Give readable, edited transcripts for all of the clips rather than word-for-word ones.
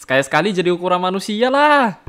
Sekali-sekali jadi ukuran manusia lah.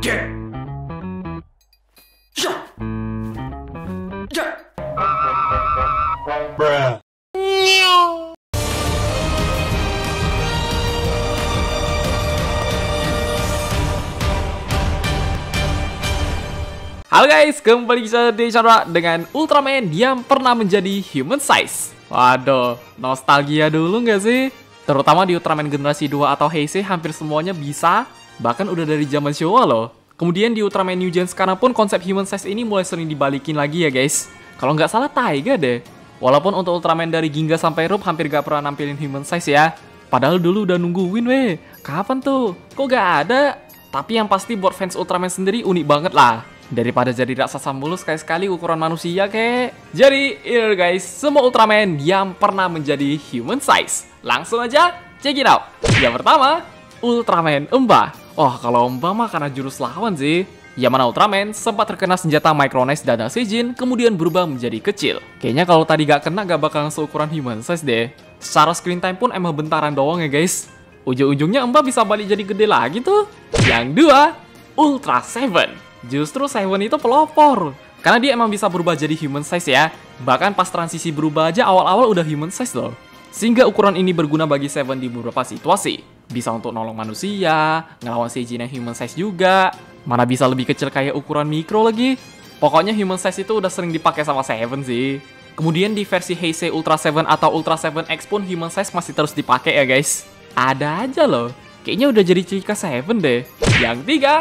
Halo guys, kembali di channel dengan Ultraman yang pernah menjadi human size. Waduh, nostalgia dulu nggak sih? Terutama di Ultraman generasi 2 atau Heisei hampir semuanya bisa, bahkan udah dari zaman Showa loh. Kemudian di Ultraman New Gen sekarang pun konsep human size ini mulai sering dibalikin lagi ya guys. Kalau nggak salah Taiga deh. Walaupun untuk Ultraman dari Ginga sampai Rup hampir gak pernah nampilin human size ya. Padahal dulu udah nungguin weh. Kapan tuh? Kok gak ada? Tapi yang pasti buat fans Ultraman sendiri unik banget lah. Daripada jadi raksasa mulu sekali-sekali ukuran manusia kek. Jadi, here guys, semua Ultraman yang pernah menjadi human size. Langsung aja, check it out. Yang pertama, Ultraman Emba. Oh, kalau Emba mah karena jurus lawan sih. Yang mana Ultraman sempat terkena senjata Micronized Dada Seijin, kemudian berubah menjadi kecil. Kayaknya kalau tadi gak kena gak bakalan seukuran human size deh. Secara screen time pun emang bentaran doang ya guys. Ujung-ujungnya Emba bisa balik jadi gede lagi tuh. Yang dua, Ultra Seven. Justru Seven itu pelopor, karena dia emang bisa berubah jadi human size ya. Bahkan pas transisi berubah aja awal-awal udah human size loh. Sehingga ukuran ini berguna bagi Seven di beberapa situasi. Bisa untuk nolong manusia, ngelawan Seijin yang human size juga. Mana bisa lebih kecil kayak ukuran mikro lagi. Pokoknya human size itu udah sering dipakai sama Seven sih. Kemudian di versi Heisei Ultra Seven atau Ultra Seven X pun human size masih terus dipakai ya guys. Ada aja loh. Kayaknya udah jadi ciri khas Seven deh. Yang tiga,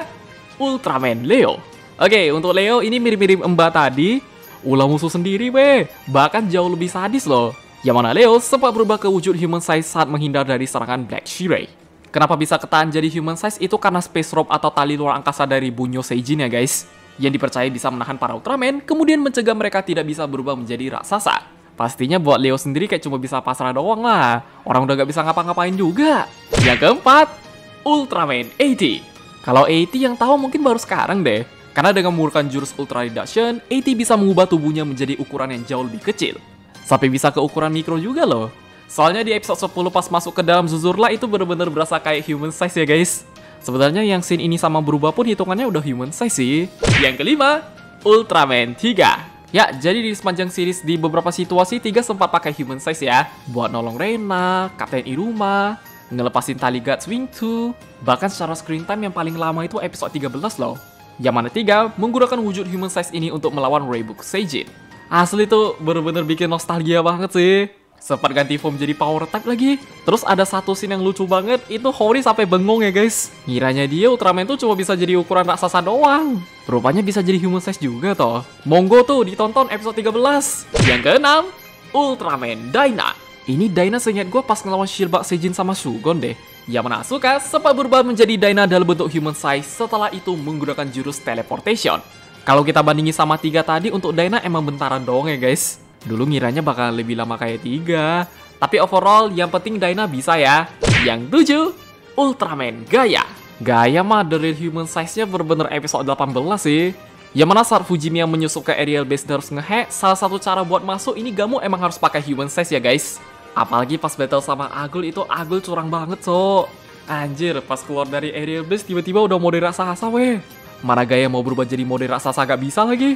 Ultraman Leo. Oke, untuk Leo ini mirip-mirip Emba tadi. Ulah musuh sendiri weh. Bahkan jauh lebih sadis loh. Yang mana Leo sempat berubah ke wujud human size saat menghindar dari serangan Black Shirei. Kenapa bisa ketahan jadi human size itu karena space rope atau tali luar angkasa dari Bunyo Seijin ya guys. Yang dipercaya bisa menahan para Ultraman, kemudian mencegah mereka tidak bisa berubah menjadi raksasa. Pastinya buat Leo sendiri kayak cuma bisa pasrah doang lah. Orang udah gak bisa ngapa-ngapain juga. Yang keempat, Ultraman 80. Kalau 80 yang tahu mungkin baru sekarang deh. Karena dengan menggunakan jurus Ultra Reduction, 80 bisa mengubah tubuhnya menjadi ukuran yang jauh lebih kecil. Sampai bisa ke ukuran mikro juga loh. Soalnya di episode 10 pas masuk ke dalam Zuzurla itu bener-bener berasa kayak human size ya guys. Sebenarnya yang scene ini sama berubah pun hitungannya udah human size sih. Yang kelima, Ultraman 3. Ya, jadi di sepanjang series di beberapa situasi 3 sempat pakai human size ya. Buat nolong Reina, Kapten Iruma, ngelepasin tali God Swing 2. Bahkan secara screen time yang paling lama itu episode 13 loh. Yang mana 3 menggunakan wujud human size ini untuk melawan Reibuk Seijin. Asli tuh bener-bener bikin nostalgia banget sih. Sempat ganti form jadi power type lagi. Terus ada satu scene yang lucu banget, itu Hori sampai bengong ya guys. Ngiranya dia Ultraman tuh cuma bisa jadi ukuran raksasa doang. Rupanya bisa jadi human size juga toh. Monggo tuh ditonton episode 13. Yang keenam, Ultraman Dyna. Ini Dyna seingat gue pas ngelawan Shirobak Seijin sama Shugon deh. Yang mana Asuka sempat berubah menjadi Dyna dalam bentuk human size setelah itu menggunakan jurus teleportation. Kalau kita bandingin sama 3 tadi, untuk Dyna emang bentaran doang ya guys. Dulu ngiranya bakal lebih lama kayak 3. Tapi overall yang penting Dyna bisa ya. Yang 7, Ultraman Gaia. Gaia mah the real human size-nya bener-bener episode 18 sih. Yang mana saat Fujimi yang menyusup ke aerial base dan harus nge-hack, salah satu cara buat masuk ini Gamu emang harus pakai human size ya guys. Apalagi pas battle sama Agul itu Agul curang banget so. Anjir, pas keluar dari aerial base tiba-tiba udah mode raksasa weh. Mana Gaia mau berubah jadi mode raksasa gak bisa lagi.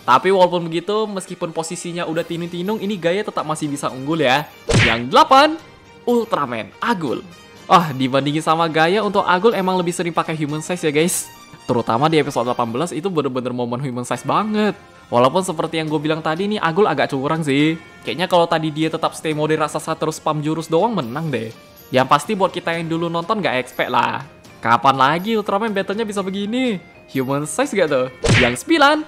Tapi walaupun begitu, meskipun posisinya udah tinung-tinung, ini Gaia tetap masih bisa unggul ya. Yang 8, Ultraman Agul. Dibandingin sama Gaia, untuk Agul emang lebih sering pakai human size ya guys. Terutama di episode 18 itu bener-bener momen human size banget. Walaupun seperti yang gue bilang tadi nih, Agul agak curang sih. Kayaknya kalau tadi dia tetap stay mode raksasa terus spam jurus doang menang deh. Yang pasti buat kita yang dulu nonton gak expect lah. Kapan lagi Ultraman battle-nya bisa begini? Human size gak tuh? Yang 9,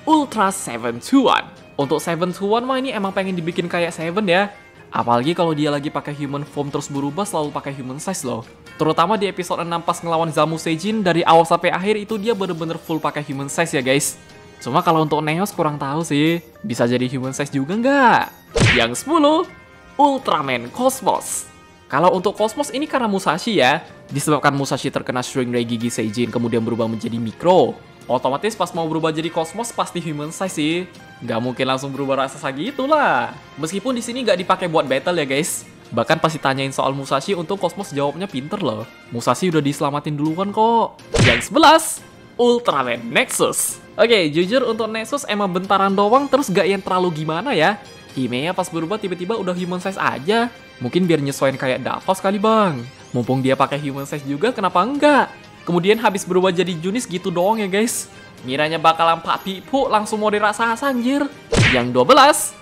Ultra 721. Untuk 721 mah ini emang pengen dibikin kayak Seven ya. Apalagi kalau dia lagi pakai human form terus berubah selalu pakai human size loh. Terutama di episode 6 pas ngelawan Zamu Seijin, dari awal sampai akhir itu dia bener-bener full pakai human size ya guys. Cuma kalau untuk Neos kurang tahu sih, bisa jadi human size juga nggak? Yang 10, Ultraman Cosmos. Kalau untuk Cosmos ini karena Musashi ya, disebabkan Musashi terkena String Ray Gigi Seijin kemudian berubah menjadi mikro. Otomatis pas mau berubah jadi Cosmos pasti human size sih. Nggak mungkin langsung berubah raksasa gitu lah. Meskipun di sini nggak dipakai buat battle ya guys. Bahkan pasti tanyain soal Musashi, untuk Cosmos jawabnya pinter loh. Musashi udah diselamatin duluan kok. Yang 11, Ultraman Nexus. Oke, jujur untuk Nexus emang bentaran doang, terus gak yang terlalu gimana ya. Himea pas berubah tiba-tiba udah human size aja. Mungkin biar nyesuaiin kayak Davos kali bang. Mumpung dia pakai human size juga, kenapa enggak? Kemudian habis berubah jadi Junis gitu doang ya guys. Ngiranya bakalan Pak Pipu langsung mode raksasa anjir. Yang 12,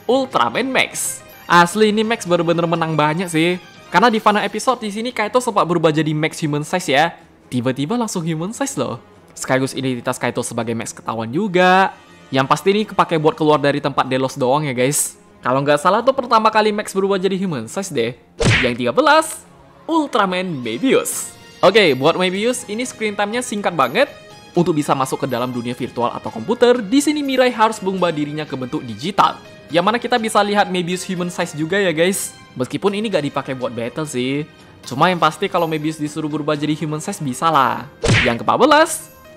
Ultraman Max. Asli ini Max bener-bener menang banyak sih. Karena di final episode di sini Kaito sempat berubah jadi Max human size ya. Tiba-tiba langsung human size loh. Sekaligus identitas Kaito sebagai Max ketahuan juga. Yang pasti ini kepake buat keluar dari tempat Delos doang ya guys. Kalau nggak salah tuh pertama kali Max berubah jadi human size deh. Yang 13, Ultraman Mebius. Oke, buat Mebius ini screen time-nya singkat banget. Untuk bisa masuk ke dalam dunia virtual atau komputer, di sini Mirai harus mengubah dirinya ke bentuk digital. Yang mana kita bisa lihat Mebius human size juga ya guys. Meskipun ini gak dipakai buat battle sih. Cuma yang pasti kalau Mebius disuruh berubah jadi human size bisa lah. Yang ke-14,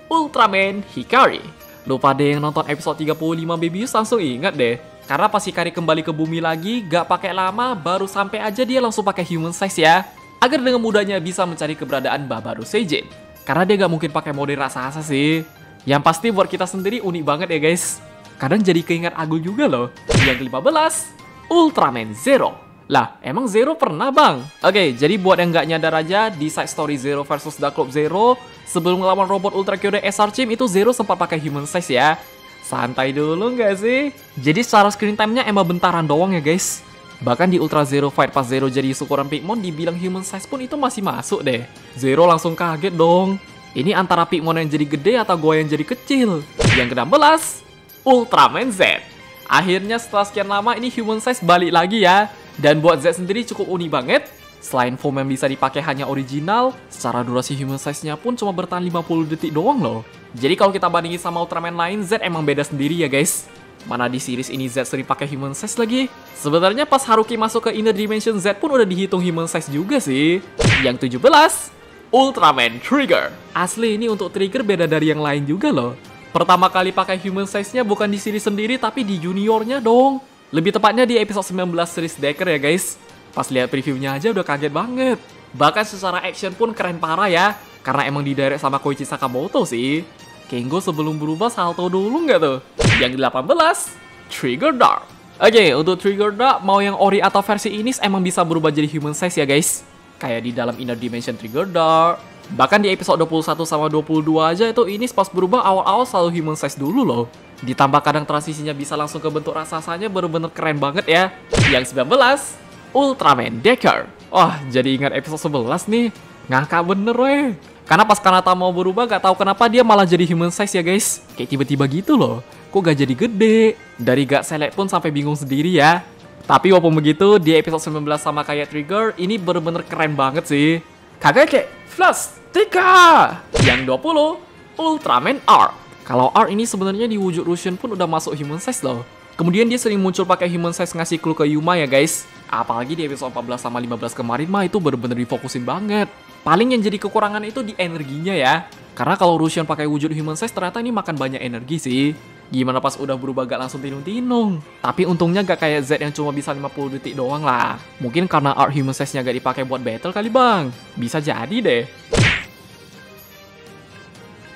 Ultraman Hikari. Lupa deh yang nonton episode 35 Mebius langsung ingat deh. Karena pas Hikari kembali ke bumi lagi, gak pakai lama, baru sampai aja dia langsung pakai human size ya. Agar dengan mudahnya bisa mencari keberadaan Babaru Seijin. Karena dia gak mungkin pakai mode raksasa sih. Yang pasti buat kita sendiri unik banget ya guys. Kadang jadi keinget Agul juga loh. Yang ke-15, Ultraman Zero. Lah, emang Zero pernah bang? Oke, jadi buat yang gak nyadar aja, di side story Zero versus Dark Club Zero, sebelum ngelawan robot Ultra Kyode SR Chim itu Zero sempat pakai human size ya. Santai dulu gak sih? Jadi secara screen time-nya emang bentaran doang ya guys. Bahkan di Ultra Zero Fight pas Zero jadi syukuran Pigmon dibilang human size pun itu masih masuk deh. Zero langsung kaget dong. Ini antara Pigmon yang jadi gede atau gua yang jadi kecil. Yang ke-16, Ultraman Z. Akhirnya setelah sekian lama ini human size balik lagi ya. Dan buat Z sendiri cukup unik banget. Selain form yang bisa dipakai hanya original, secara durasi human size-nya pun cuma bertahan 50 detik doang loh. Jadi kalau kita bandingin sama Ultraman lain, Z emang beda sendiri ya guys. Mana di series ini Z sering pakai human size lagi. Sebenarnya pas Haruki masuk ke Inner Dimension Z pun udah dihitung human size juga sih. Yang 17, Ultraman Trigger. Asli ini untuk Trigger beda dari yang lain juga loh. Pertama kali pakai human size-nya bukan di series sendiri tapi di juniornya dong. Lebih tepatnya di episode 19 series Decker ya guys. Pas lihat previewnya aja udah kaget banget. Bahkan secara action pun keren parah ya. Karena emang didirect sama Koichi Sakamoto sih. Kengo sebelum berubah salto dulu nggak tuh? Yang 18, Trigger Dark. Oke, untuk Trigger Dark, mau yang ori atau versi Inis emang bisa berubah jadi human size ya guys. Kayak di dalam Inner Dimension Trigger Dark. Bahkan di episode 21 sama 22 aja itu Inis pas berubah awal-awal selalu human size dulu loh. Ditambah kadang transisinya bisa langsung ke bentuk raksasanya, bener-bener keren banget ya. Yang 19, Ultraman Decker. Wah, jadi ingat episode 11 nih. Ngakak bener weh. Karena pas Kanata mau berubah gak tahu kenapa dia malah jadi human size ya guys. Kayak tiba-tiba gitu loh. Kok gak jadi gede? Dari gak select pun sampai bingung sendiri ya. Tapi walaupun begitu, di episode 19 sama kayak Trigger, ini bener-bener keren banget sih. Kagak Flash 3. Yang 20, Ultraman R. Kalau R ini sebenarnya di wujud Russian pun udah masuk human size loh. Kemudian dia sering muncul pakai human size ngasih clue ke Yuma ya guys. Apalagi di episode 14 sama 15 kemarin mah itu bener-bener difokusin banget. Paling yang jadi kekurangan itu di energinya ya. Karena kalau Russian pakai wujud human size ternyata ini makan banyak energi sih. Gimana pas udah berubah gak langsung tinung-tinung. Tapi untungnya gak kayak Z yang cuma bisa 50 detik doang lah. Mungkin karena art human size-nya gak dipakai buat battle kali bang. Bisa jadi deh.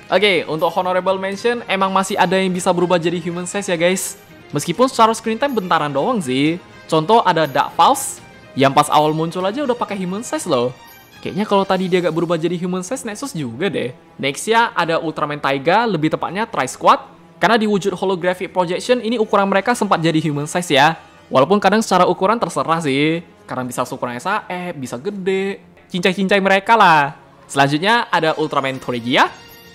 Oke, untuk honorable mention emang masih ada yang bisa berubah jadi human size ya guys. Meskipun secara screen time bentaran doang sih. Contoh ada Dark Pulse yang pas awal muncul aja udah pakai human size loh. Kayaknya kalau tadi dia gak berubah jadi human size, Nexus juga deh. Next ya ada Ultraman Taiga, lebih tepatnya Tri Squad. Karena di wujud holographic projection ini ukuran mereka sempat jadi human size ya. Walaupun kadang secara ukuran terserah sih. Karena bisa ukuran SAF, bisa gede. Cincai-cincai mereka lah. Selanjutnya ada Ultraman Toregia.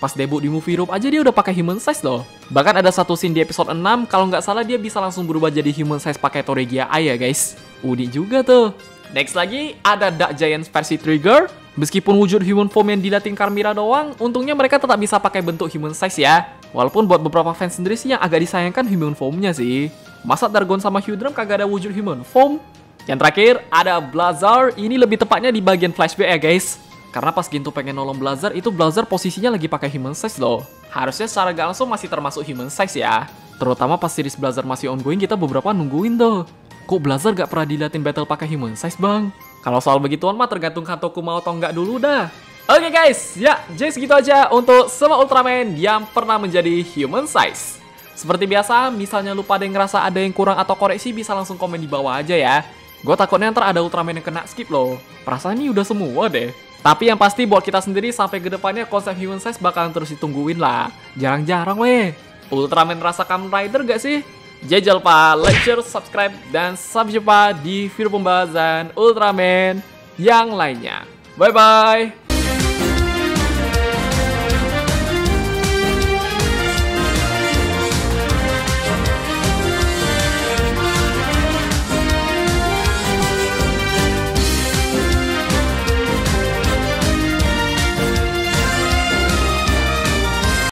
Pas debut di Movie Room aja dia udah pakai human size loh. Bahkan ada satu scene di episode 6, kalau nggak salah dia bisa langsung berubah jadi human size pakai Toregia Eye ya guys. Unik juga tuh. Next lagi ada Dark Giants versi Trigger. Meskipun wujud human form yang dilatin Carmira doang, untungnya mereka tetap bisa pakai bentuk human size ya. Walaupun buat beberapa fans sendiri sih yang agak disayangkan human formnya sih. Masa Dargon sama Hydrum kagak ada wujud human form? Yang terakhir ada Blazar, ini lebih tepatnya di bagian flashback ya guys. Karena pas Ginto pengen nolong Blazar, itu Blazar posisinya lagi pakai human size loh. Harusnya secara gak langsung masih termasuk human size ya. Terutama pas series Blazar masih ongoing, kita beberapa nungguin tuh. Kok Blazer gak pernah diliatin battle pakai human size bang? Kalau soal begituan mah tergantung Hantoku mau atau enggak dulu dah. Oke guys, ya jadi segitu aja untuk semua Ultraman yang pernah menjadi human size. Seperti biasa, misalnya lu pada yang ngerasa ada yang kurang atau koreksi bisa langsung komen di bawah aja ya. Gue takutnya ntar ada Ultraman yang kena skip loh. Perasaan ini udah semua deh. Tapi yang pasti buat kita sendiri sampai kedepannya konsep human size bakalan terus ditungguin lah. Jarang-jarang weh. Ultraman rasa Kamen Rider gak sih? Jadi jangan lupa like, share, subscribe, dan sampai jumpa di video pembahasan Ultraman yang lainnya. Bye-bye!